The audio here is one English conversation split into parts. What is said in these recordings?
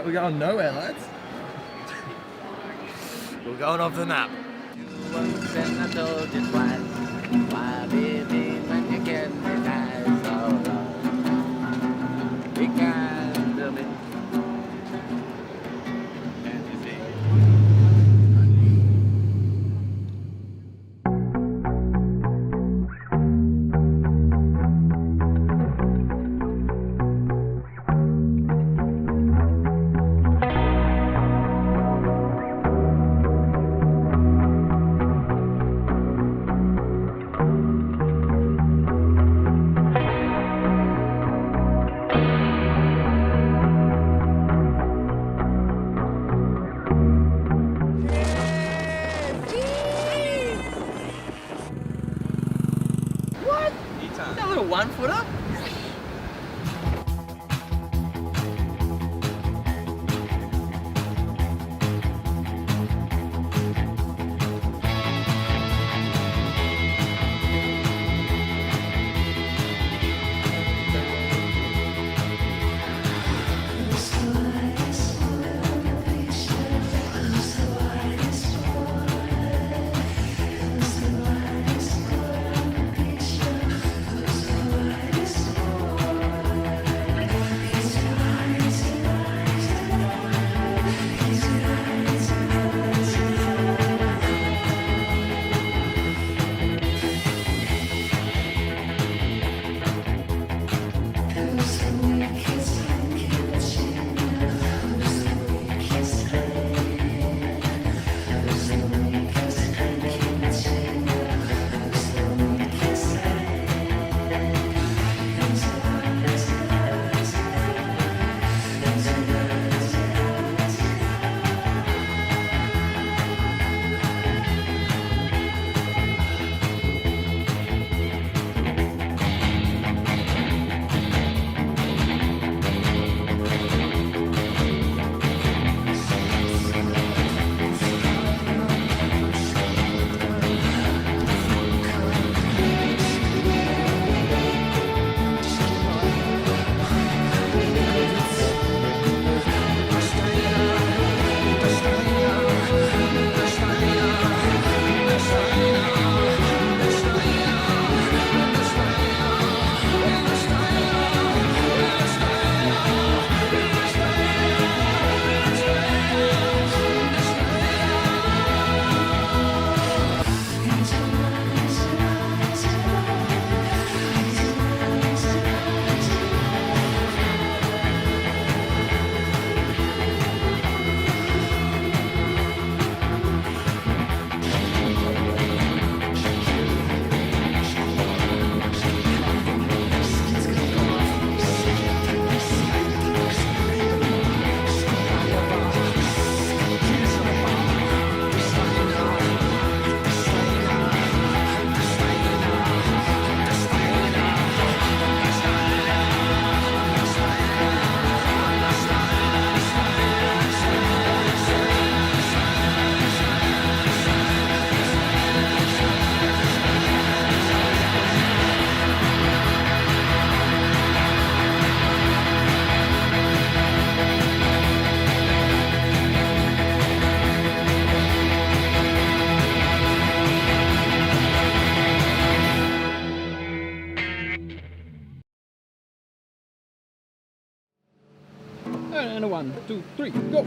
like we're going nowhere, lads. We're going off the map. Once and I told you twice. Why, baby, when you get me nice, oh Lord, be kind to me. Can't you see? That little 1-footer? And a 1, 2, 3, go!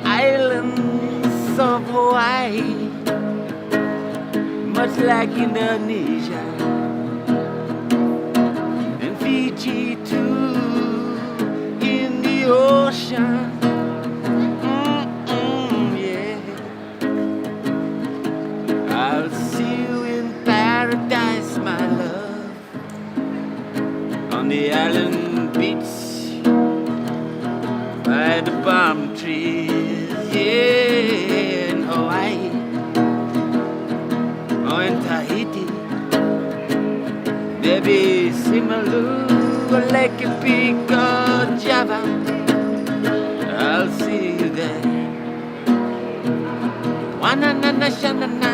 Islands of Hawaii, much like Indonesia and Fiji too, in the ocean. Yeah, I'll see you in paradise, my love, on the island beach by the palm trees. Yeah, in Hawaii or in Tahiti, JB, Simalu, Lake Pico, Java. I'll see you there. Wanana, shanana,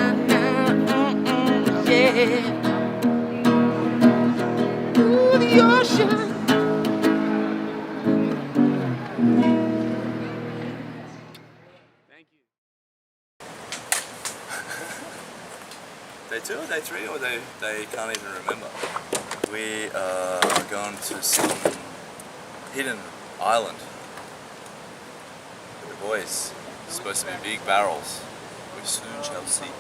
yeah. Ooh, the ocean. Thank you. Day 2 or day 3, or they can't even remember. We are going to some hidden island with the boys. It's supposed to be big barrels. We soon shall see.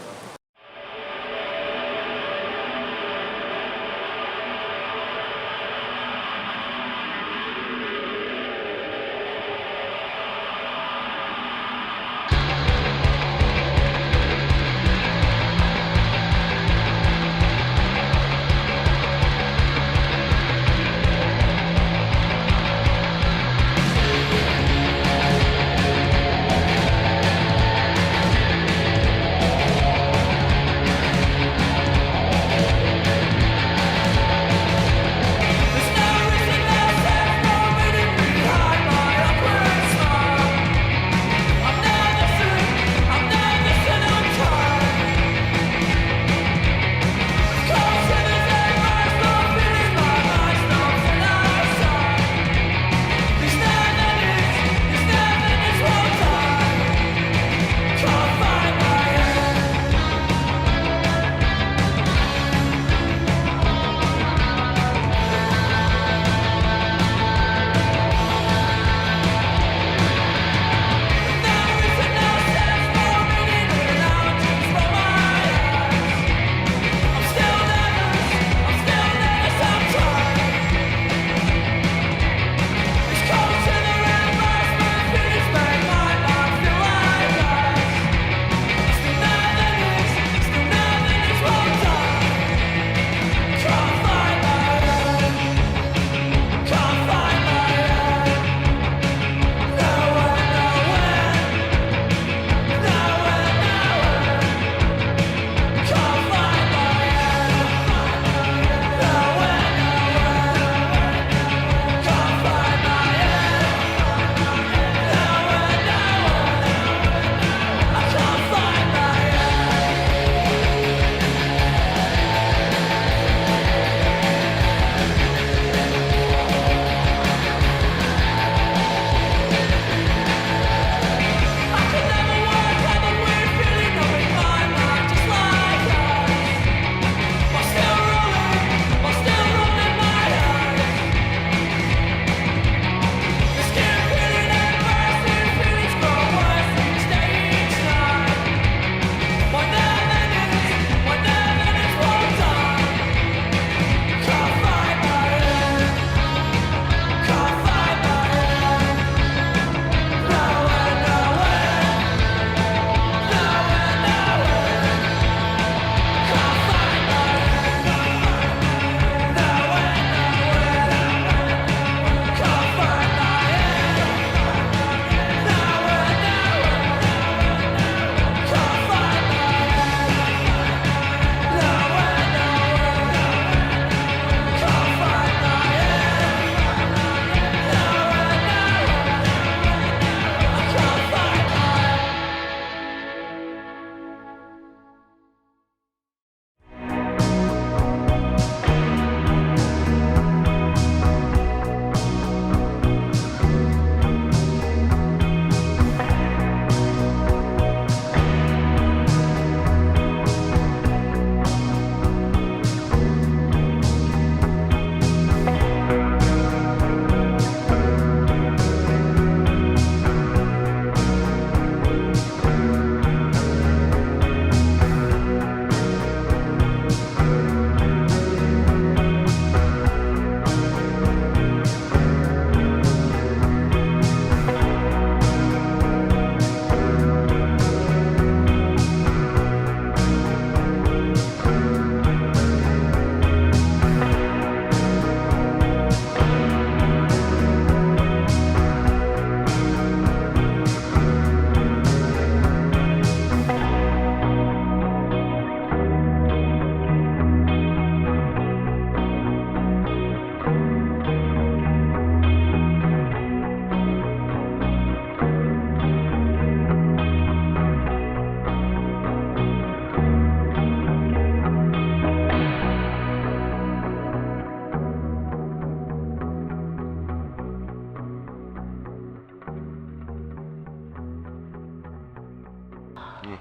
You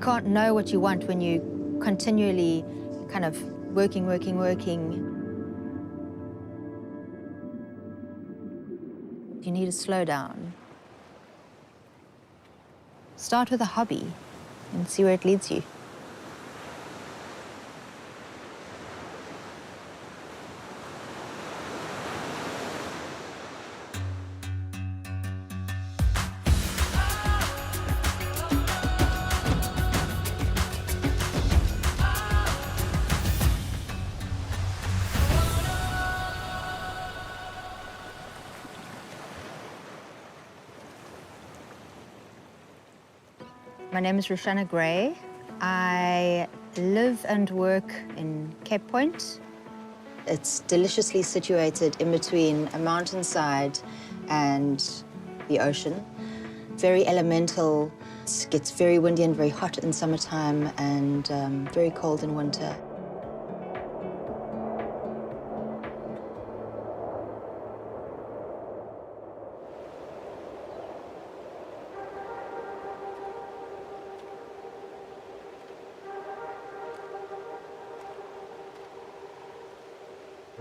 can't know what you want when you continually kind of working. You need to slow down. Start with a hobby and see where it leads you. My name is Roshana Gray. I live and work in Cape Point. It's deliciously situated in between a mountainside and the ocean. Very elemental. It gets very windy and very hot in summertime and very cold in winter.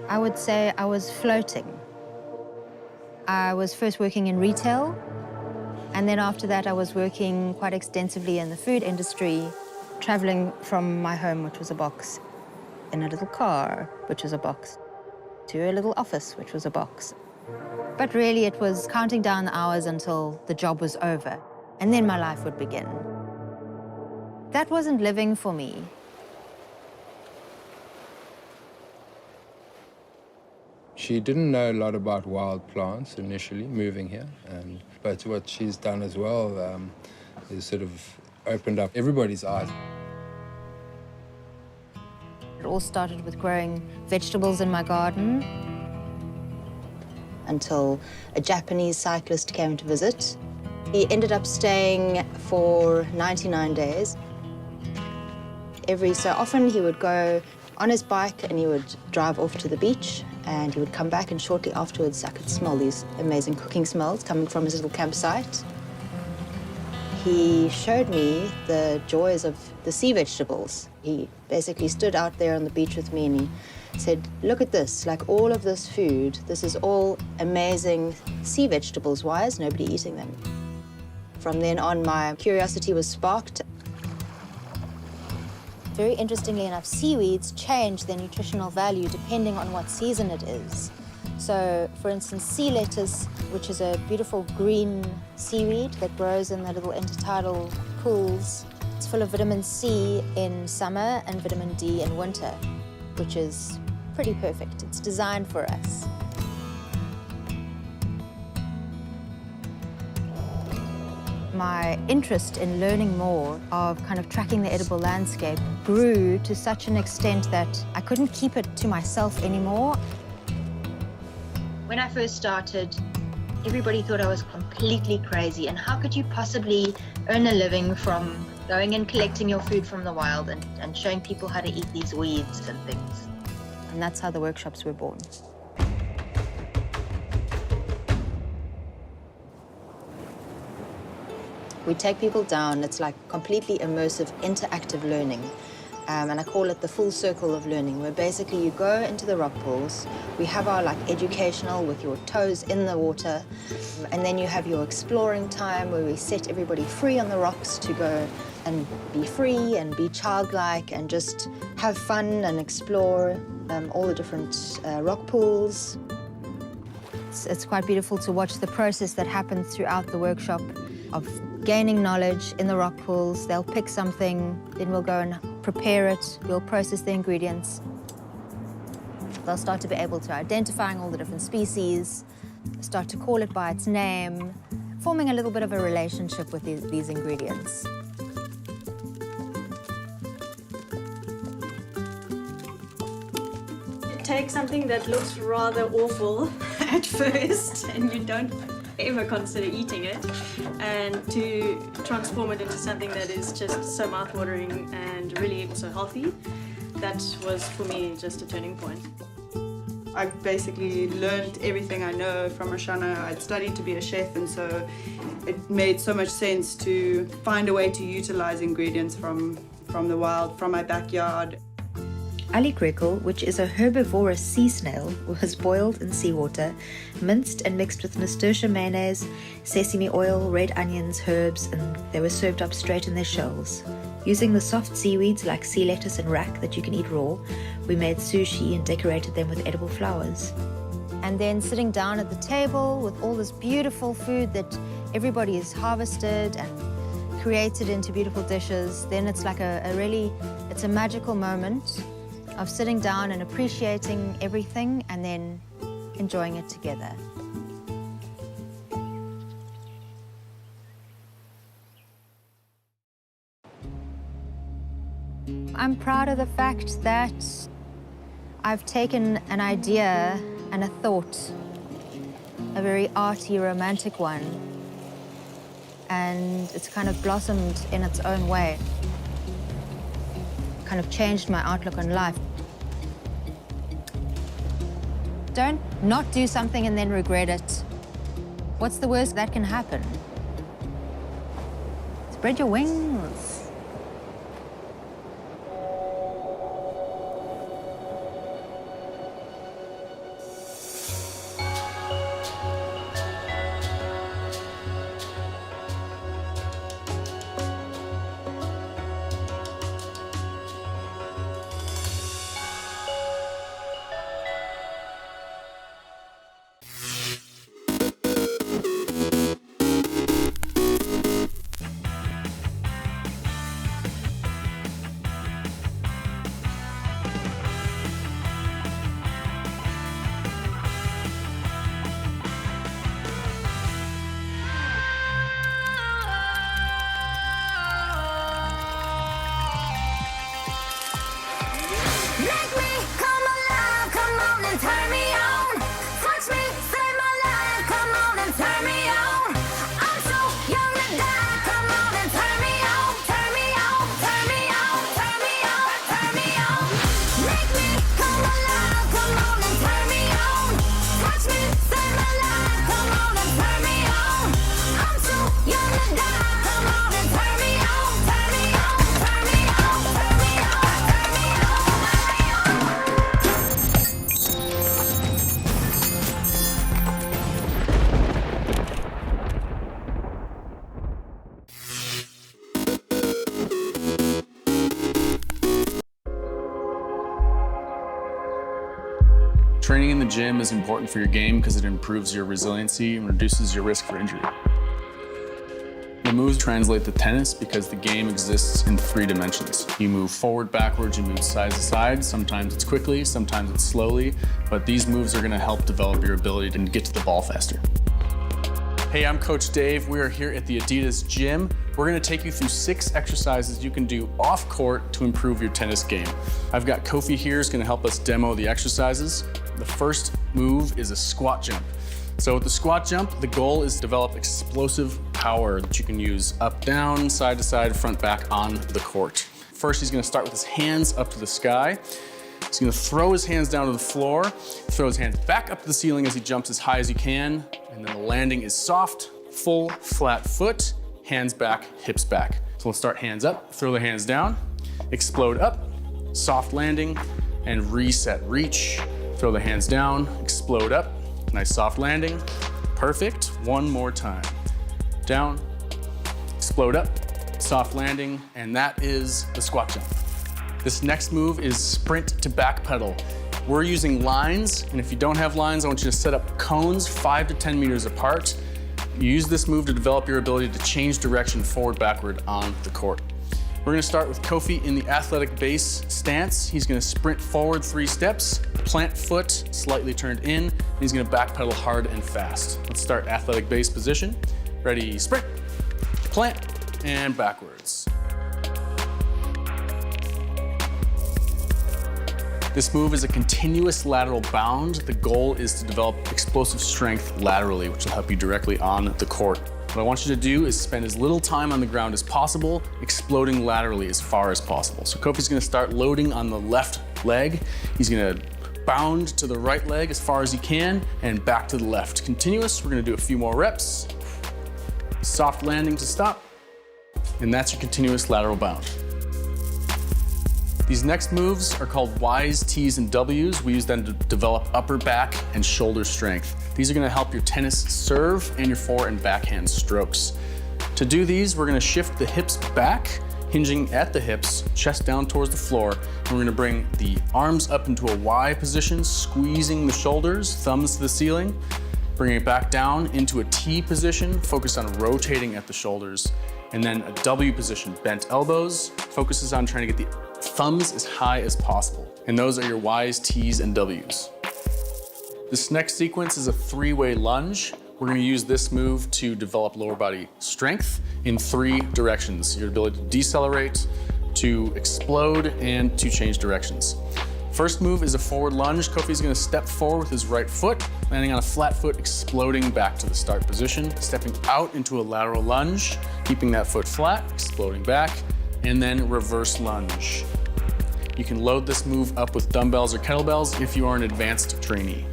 I would say I was floating. I was first working in retail, and then after that I was working quite extensively in the food industry, traveling from my home, which was a box, in a little car, which was a box, to a little office, which was a box. But really it was counting down the hours until the job was over, and then my life would begin. That wasn't living for me. She didn't know a lot about wild plants initially, moving here, but what she's done as well is sort of opened up everybody's eyes. It all started with growing vegetables in my garden. Until a Japanese cyclist came to visit. He ended up staying for 99 days. Every so often he would go on his bike and he would drive off to the beach, and he would come back, and shortly afterwards I could smell these amazing cooking smells coming from his little campsite. He showed me the joys of the sea vegetables. He basically stood out there on the beach with me and he said, look at this, like all of this food, this is all amazing sea vegetables. Why is nobody eating them? From then on, my curiosity was sparked. Very interestingly enough, seaweeds change their nutritional value depending on what season it is. So, for instance, sea lettuce, which is a beautiful green seaweed that grows in the little intertidal pools, it's full of vitamin C in summer and vitamin D in winter, which is pretty perfect. It's designed for us. My interest in learning more of kind of tracking the edible landscape grew to such an extent that I couldn't keep it to myself anymore. When I first started, everybody thought I was completely crazy, and how could you possibly earn a living from going and collecting your food from the wild and showing people how to eat these weeds and things? And that's how the workshops were born. We take people down. It's like completely immersive, interactive learning. And I call it the full circle of learning, where basically you go into the rock pools. We have our educational with your toes in the water. And then you have your exploring time where we set everybody free on the rocks to go and be free and be childlike and just have fun and explore all the different rock pools. It's quite beautiful to watch the process that happens throughout the workshop of gaining knowledge in the rock pools. They'll pick something, then we'll go and prepare it. We'll process the ingredients. They'll start to be able to identifying all the different species, start to call it by its name, forming a little bit of a relationship with these ingredients. Take something that looks rather awful at first, and you don't ever consider eating it, and to transform it into something that is just so mouthwatering and really also healthy, that was for me just a turning point. I basically learned everything I know from Roshana. I'd studied to be a chef, and so it made so much sense to find a way to utilize ingredients from the wild, from my backyard. Alikrekel, which is a herbivorous sea snail, was boiled in seawater, minced and mixed with nasturtium mayonnaise, sesame oil, red onions, herbs, and they were served up straight in their shells. Using the soft seaweeds like sea lettuce and rack that you can eat raw, we made sushi and decorated them with edible flowers. And then sitting down at the table with all this beautiful food that everybody has harvested and created into beautiful dishes, then it's like it's a magical moment of sitting down and appreciating everything and then enjoying it together. I'm proud of the fact that I've taken an idea and a thought, a very arty, romantic one, and it's kind of blossomed in its own way. Kind of changed my outlook on life. Don't not do something and then regret it. What's the worst that can happen? Spread your wings. Training in the gym is important for your game because it improves your resiliency and reduces your risk for injury. The moves translate to tennis because the game exists in 3 dimensions. You move forward, backwards, you move side to side. Sometimes it's quickly, sometimes it's slowly, but these moves are going to help develop your ability to get to the ball faster. Hey, I'm Coach Dave. We are here at the Adidas gym. We're going to take you through 6 exercises you can do off court to improve your tennis game. I've got Kofi here who's going to help us demo the exercises. The first move is a squat jump. So with the squat jump, the goal is to develop explosive power that you can use up, down, side to side, front, back on the court. First, he's going to start with his hands up to the sky. He's going to throw his hands down to the floor, throw his hands back up to the ceiling as he jumps as high as he can, and then the landing is soft, full, flat foot, hands back, hips back. So let's start hands up, throw the hands down, explode up, soft landing, and reset, reach, throw the hands down, explode up, nice soft landing, perfect. One more time. Down, explode up, soft landing, and that is the squat jump. This next move is sprint to back pedal. We're using lines, and if you don't have lines, I want you to set up cones 5 to 10 meters apart. You use this move to develop your ability to change direction forward, backward on the court. We're gonna start with Kofi in the athletic base stance. He's gonna sprint forward 3 steps, plant foot slightly turned in, and he's gonna back pedal hard and fast. Let's start athletic base position. Ready, sprint, plant, and backwards. This move is a continuous lateral bound. The goal is to develop explosive strength laterally, which will help you directly on the court. What I want you to do is spend as little time on the ground as possible, exploding laterally as far as possible. So Kofi's gonna start loading on the left leg. He's gonna bound to the right leg as far as he can and back to the left. Continuous, we're gonna do a few more reps. Soft landing to stop. And that's your continuous lateral bound. These next moves are called Ys, Ts, and Ws. We use them to develop upper back and shoulder strength. These are gonna help your tennis serve and your fore and backhand strokes. To do these, we're gonna shift the hips back, hinging at the hips, chest down towards the floor, and we're gonna bring the arms up into a Y position, squeezing the shoulders, thumbs to the ceiling, bringing it back down into a T position, focused on rotating at the shoulders, and then a W position, bent elbows, focuses on trying to get the thumbs as high as possible. And those are your Ys, Ts, and Ws. This next sequence is a three-way lunge. We're gonna use this move to develop lower body strength in 3 directions. Your ability to decelerate, to explode, and to change directions. First move is a forward lunge. Kofi's gonna step forward with his right foot, landing on a flat foot, exploding back to the start position, stepping out into a lateral lunge, keeping that foot flat, exploding back, and then reverse lunge. You can load this move up with dumbbells or kettlebells if you are an advanced trainee.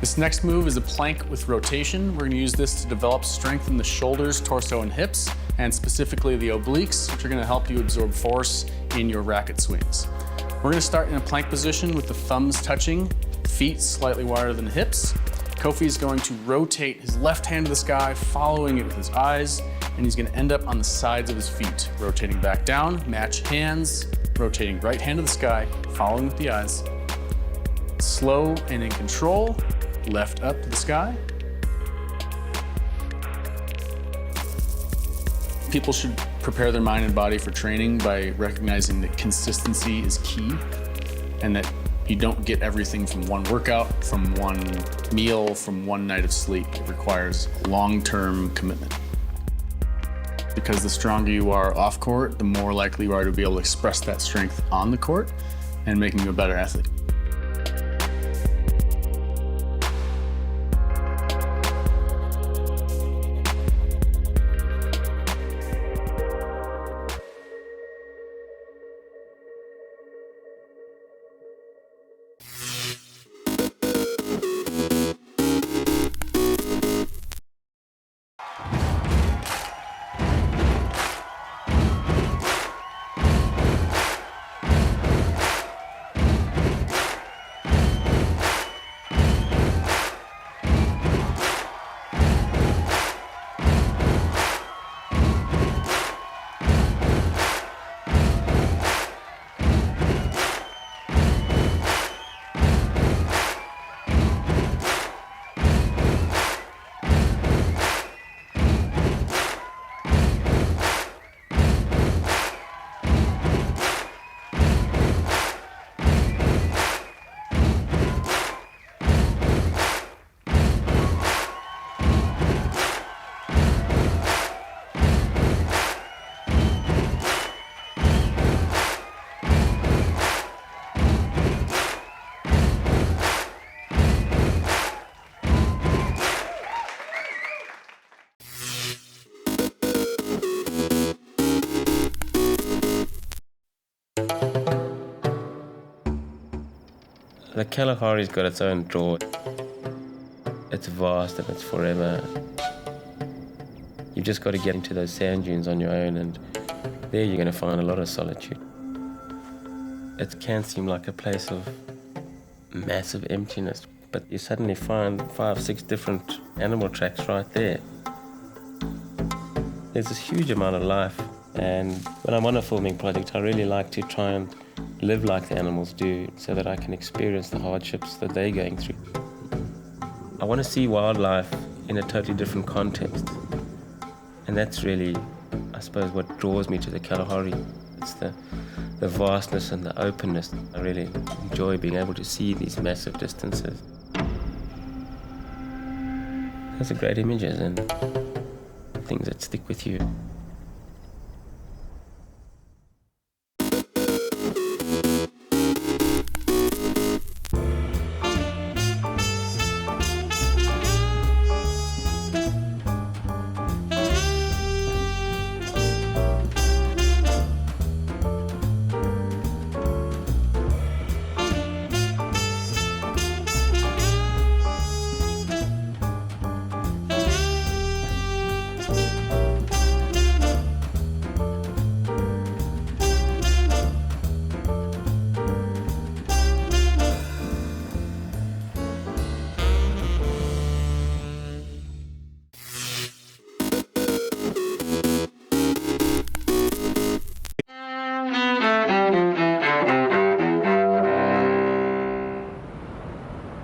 This next move is a plank with rotation. We're gonna use this to develop strength in the shoulders, torso, and hips, and specifically the obliques, which are gonna help you absorb force in your racket swings. We're gonna start in a plank position with the thumbs touching, feet slightly wider than the hips. Kofi is going to rotate his left hand to the sky, following it with his eyes, and he's gonna end up on the sides of his feet, rotating back down, match hands, rotating right hand to the sky, following with the eyes. Slow and in control, left up to the sky. People should prepare their mind and body for training by recognizing that consistency is key and that you don't get everything from one workout, from one meal, from one night of sleep. It requires long-term commitment. Because the stronger you are off court, the more likely you are to be able to express that strength on the court and making you a better athlete. The Kalahari's got its own draw. It's vast and it's forever. You've just got to get into those sand dunes on your own, and there you're going to find a lot of solitude. It can seem like a place of massive emptiness, but you suddenly find 5, 6 different animal tracks right there. There's this huge amount of life, and when I'm on a filming project, I really like to try and live like the animals do so that I can experience the hardships that they're going through. I want to see wildlife in a totally different context, and that's really, I suppose, what draws me to the Kalahari. It's the vastness and the openness. I really enjoy being able to see these massive distances. Those are great images and things that stick with you.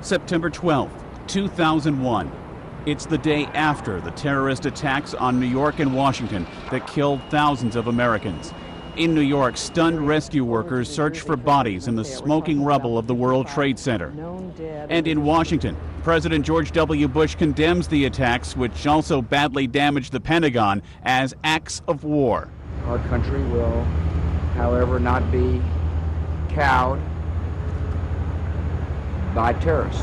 September 12th, 2001. It's the day after the terrorist attacks on New York and Washington that killed thousands of Americans. In New York, stunned rescue workers search for bodies in the smoking rubble of the World Trade Center. And in Washington, President George W. Bush condemns the attacks, which also badly damaged the Pentagon, as acts of war. Our country will, however, not be cowed by terrorists.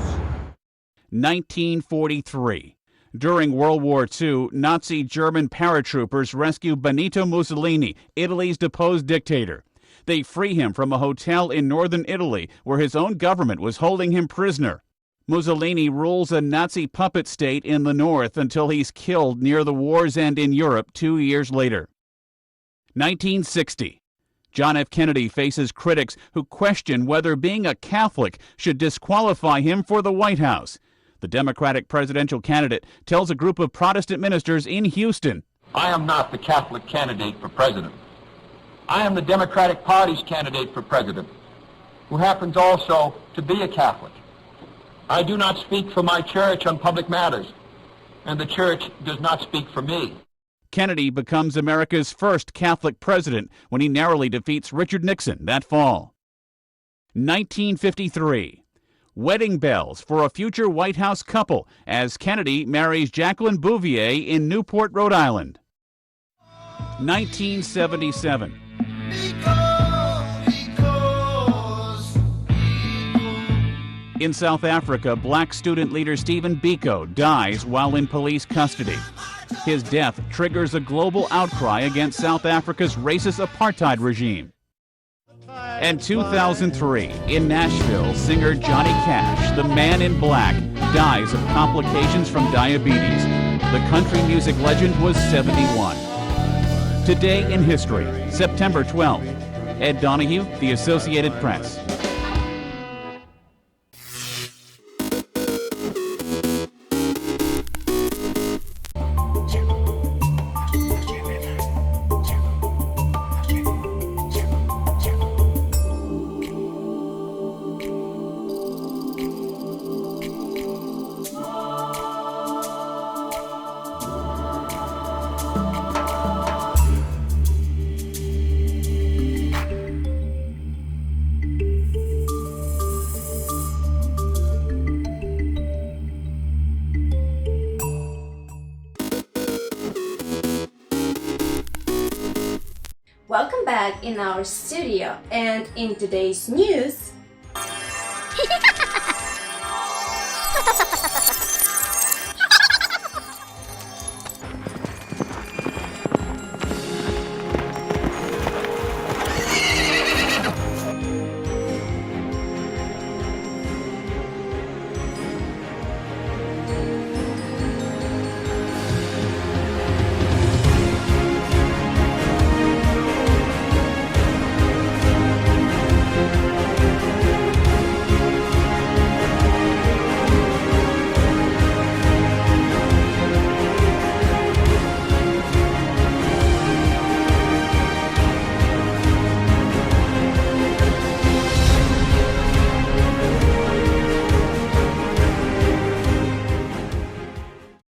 1943. During World War II, Nazi German paratroopers rescue Benito Mussolini, Italy's deposed dictator. They free him from a hotel in northern Italy where his own government was holding him prisoner. Mussolini rules a Nazi puppet state in the north until he's killed near the war's end in Europe 2 years later. 1960. John F. Kennedy faces critics who question whether being a Catholic should disqualify him for the White House. The Democratic presidential candidate tells a group of Protestant ministers in Houston, I am not the Catholic candidate for president. I am the Democratic Party's candidate for president, who happens also to be a Catholic. I do not speak for my church on public matters, and the church does not speak for me. Kennedy becomes America's first Catholic president when he narrowly defeats Richard Nixon that fall. 1953. Wedding bells for a future White House couple as Kennedy marries Jacqueline Bouvier in Newport, Rhode Island. 1977. In South Africa, black student leader Stephen Biko dies while in police custody. His death triggers a global outcry against South Africa's racist apartheid regime. And 2003, in Nashville, singer Johnny Cash, the Man in Black, dies of complications from diabetes. The country music legend was 71. Today in history, September 12th. Ed Donahue, The Associated Press. Welcome back in our studio, and in today's news,